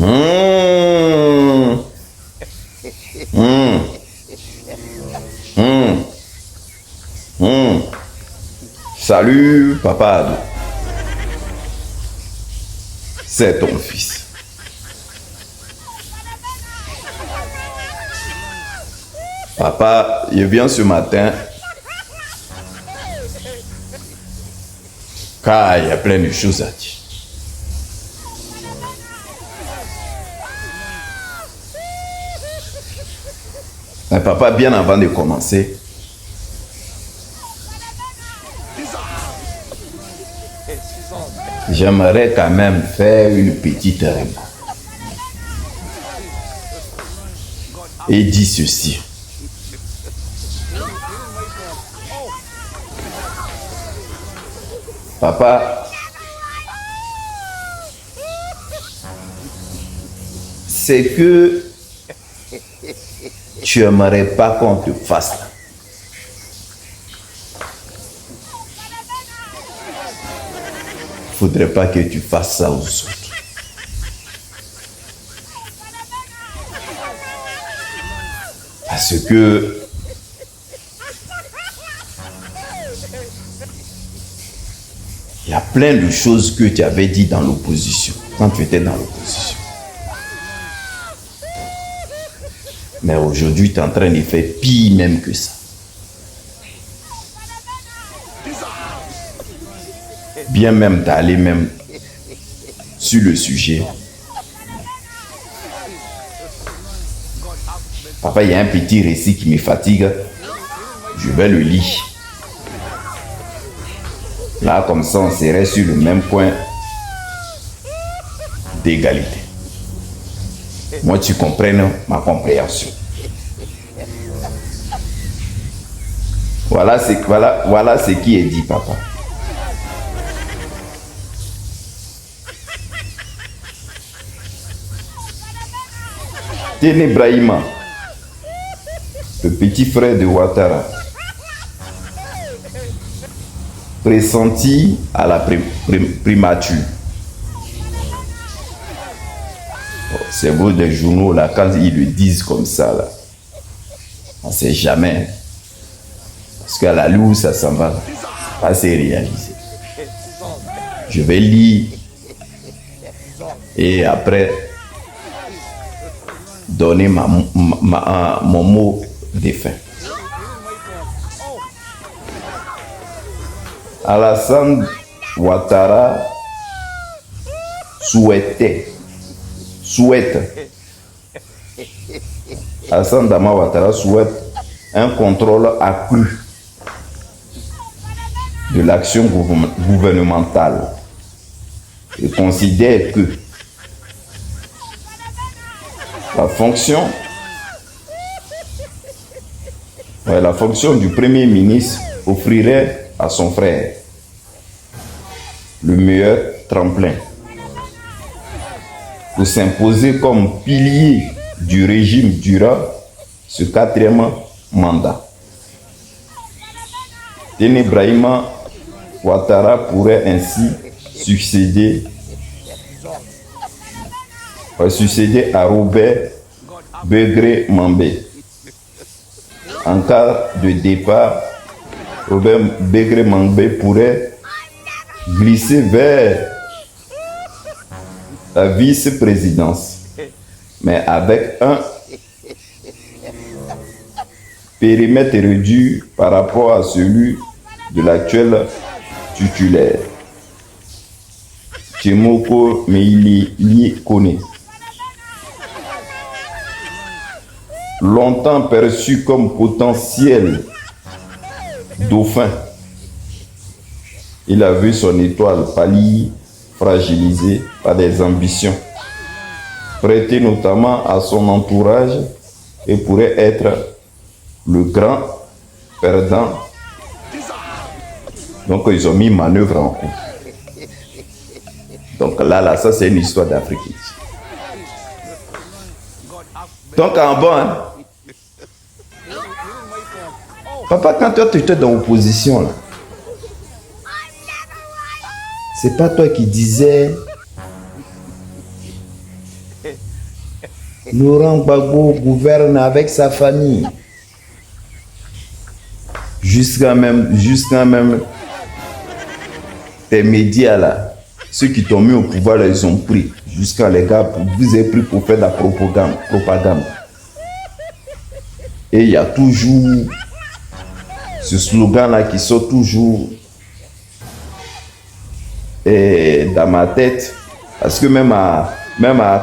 Mmh. Mmh. Mmh. Mmh. Salut, papa Ado. C'est ton fils. Papa, je viens ce matin car il y a plein de choses à dire. Mais papa, bien avant de commencer, j'aimerais quand même faire une petite remarque. Et dit ceci. Papa, c'est que tu aimerais pas qu'on te fasse là. Faudrait pas que tu fasses ça aux autres. Parce que il y a plein de choses que tu avais dit dans l'opposition, quand tu étais dans l'opposition. Mais aujourd'hui, tu es en train de faire pire même que ça. Bien même d'aller même sur le sujet. Papa, il y a un petit récit qui me fatigue. Je vais le lire. Là, comme ça, on serait sur le même point d'égalité. Moi, tu comprennes ma compréhension. Voilà ce qui est dit, papa. Téné Brahima, le petit frère de Ouattara, pressenti à la primature. C'est beau des journaux là, quand ils le disent comme ça là, on ne sait jamais. Parce qu'à la loup, ça s'en va pas se réaliser. Je vais lire et après donner mon mot de fin. Alassane Ouattara souhaite Alassane Dama Ouattara souhaite un contrôle accru de l'action gouvernementale et considère que la fonction du Premier ministre offrirait à son frère le meilleur tremplin pour s'imposer comme pilier du régime durant ce 4e mandat. Téné Brahima Ouattara pourrait ainsi succéder à Robert Begré Mambé. En cas de départ, Robert Begré Mambé pourrait glisser vers la vice-présidence, mais avec un périmètre réduit par rapport à celui de l'actuel titulaire, Tchemoko Meili Kone. Longtemps perçu comme potentiel dauphin, il a vu son étoile pâlir, fragilisée par des ambitions, prêtées notamment à son entourage, et pourrait être le grand perdant. Donc ils ont mis manœuvre en cours. Donc là, ça c'est une histoire d'Afrique. Donc en bon, hein? Papa, quand toi tu étais dans l'opposition, là, c'est pas toi qui disais Laurent Gbagbo gouverne avec sa famille. Jusqu'à même tes médias là, ceux qui t'ont mis au pouvoir là, ils ont pris. Jusqu'à les gars, vous avez pris pour faire de la propagande. Et il y a toujours ce slogan là qui sort toujours dans ma tête. Parce que même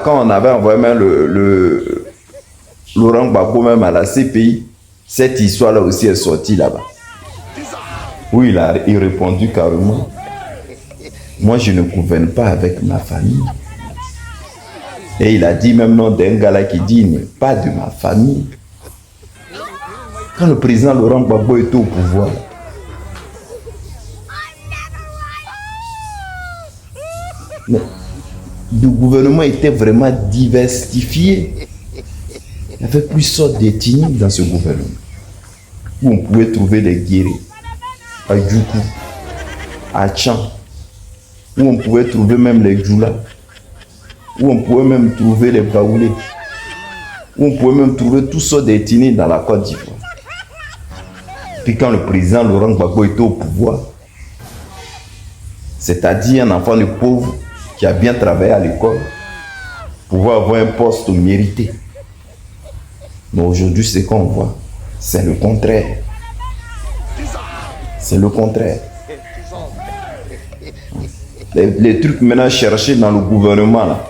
quand on avait envoyé même le Laurent Gbagbo même à la CPI, cette histoire là aussi est sortie là-bas. Oui, il a répondu carrément. Moi, je ne gouverne pas avec ma famille. Et il a dit même non d'un gars là qui dit il n'est pas de ma famille. Quand le président Laurent Gbagbo était au pouvoir, le gouvernement était vraiment diversifié. Il y avait plusieurs d'ethnies dans ce gouvernement. Où on pouvait trouver les Guérés, à Djoukou, à Tchan, où on pouvait trouver même les Djoula, où on pouvait même trouver les Baoulés, où on pouvait même trouver toutes sortes d'ethnies dans la Côte d'Ivoire. Puis quand le président Laurent Gbagbo était au pouvoir, c'est-à-dire un enfant de pauvre qui a bien travaillé à l'école, pouvoir avoir un poste mérité. Mais aujourd'hui, ce qu'on voit, c'est le contraire. C'est le contraire. Les trucs maintenant cherchés dans le gouvernement, là,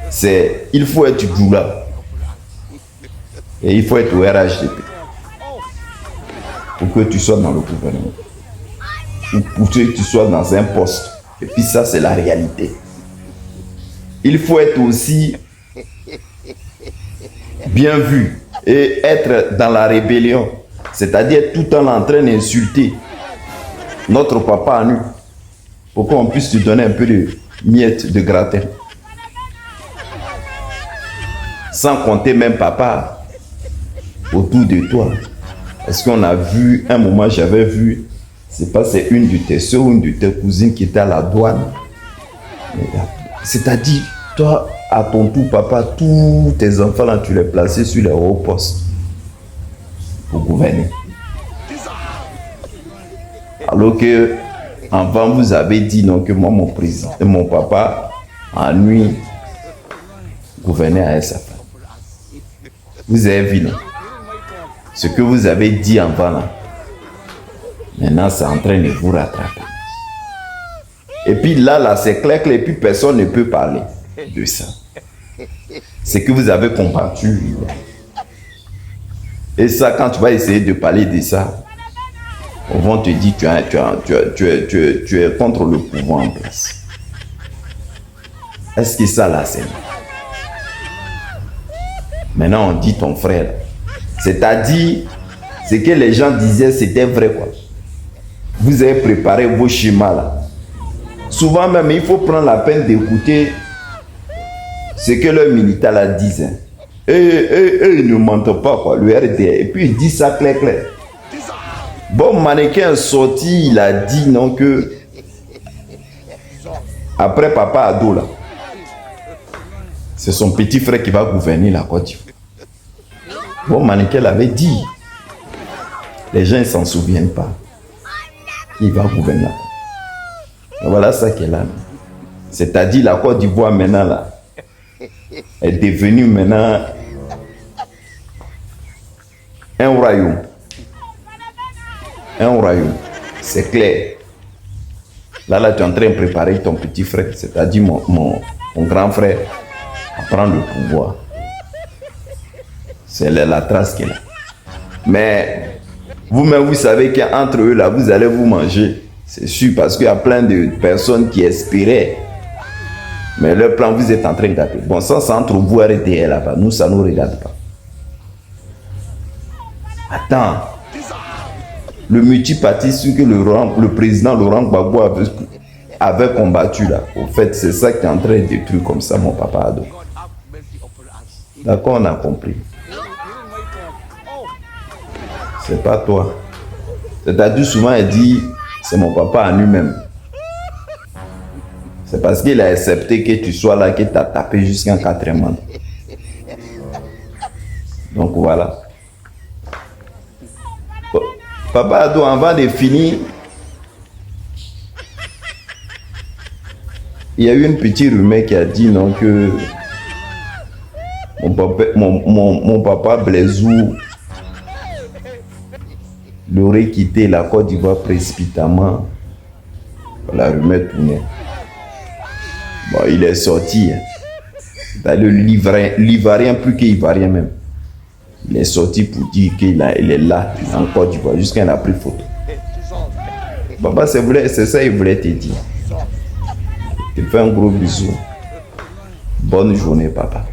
c'est il faut être Djoula et il faut être au RHDP pour que tu sois dans le gouvernement. Ou pour que tu sois dans un poste. Et puis ça, c'est la réalité. Il faut être aussi bien vu et être dans la rébellion. C'est-à-dire tout en train d'insulter notre papa à nous. Pour qu'on puisse te donner un peu de miettes de gratin. Sans compter même papa autour de toi. Parce qu'on a vu, un moment j'avais vu, c'est pas c'est une de tes soeurs ou une de tes cousines qui était à la douane. C'est-à-dire, toi, à ton tour, papa, tous tes enfants là, tu les plaçais sur les hauts postes pour gouverner. Alors que, avant, vous avez dit non, que moi, mon président, mon papa, en nuit, gouvernait à sa femme. Vous avez vu, non? Ce que vous avez dit avant là, maintenant c'est en train de vous rattraper. Et puis là, c'est clair que et puis personne ne peut parler de ça. C'est que vous avez combattu. Et ça, quand tu vas essayer de parler de ça, on va te dire tu es contre le pouvoir en place. Est-ce que ça là c'est... Maintenant on dit ton frère. C'est-à-dire, ce que les gens disaient, c'était vrai quoi. Vous avez préparé vos schémas là. Souvent même, il faut prendre la peine d'écouter ce que leurs militaires là disent. Hein. Et ils ne mentent pas quoi, le RDA. Et puis il dit ça clair. Bon, mannequin sorti, il a dit non que après papa Ado là, c'est son petit frère qui va gouverner la Côte d'Ivoire. Bon, mannequin l'avait dit. Les gens ne s'en souviennent pas. Il va gouverner là. Voilà ça qu'elle a. C'est-à-dire la Côte d'Ivoire maintenant là est devenue maintenant un royaume. Un royaume. C'est clair. Là, tu es en train de préparer ton petit frère, c'est-à-dire mon grand frère, à prendre le pouvoir. C'est la trace qu'elle a. Mais vous-même, vous savez qu'entre eux, là, vous allez vous manger. C'est sûr, parce qu'il y a plein de personnes qui espéraient. Mais leur plan, vous êtes en train de gâter. Bon, ça, c'est entre vous et RDL là-bas. Nous, ça ne nous regarde pas. Attends. Le multipartisme que le président Laurent Gbagbo avait combattu là. Au fait, c'est ça qui est en train de détruire comme ça, mon papa Ado. D'accord, on a compris. C'est pas toi. C'est-à-dire souvent, elle dit, c'est mon papa à lui-même. C'est parce qu'il a accepté que tu sois là, que tu as tapé jusqu'en 4e mandat. Donc voilà. Papa Ado, avant de finir, il y a eu une petite rumeur qui a dit non que mon papa Blaisou l'aurait quitté la Côte d'Ivoire précipitamment. La rumeur tournait. Bon, il est sorti. C'est-à-dire l'Ivoirien plus qu'Ivoirien même. Il est sorti pour dire qu'il est là, en Côte d'Ivoire, jusqu'à il a pris photo. Papa, c'est ça qu'il voulait te dire. Je te fais un gros bisou. Bonne journée, papa.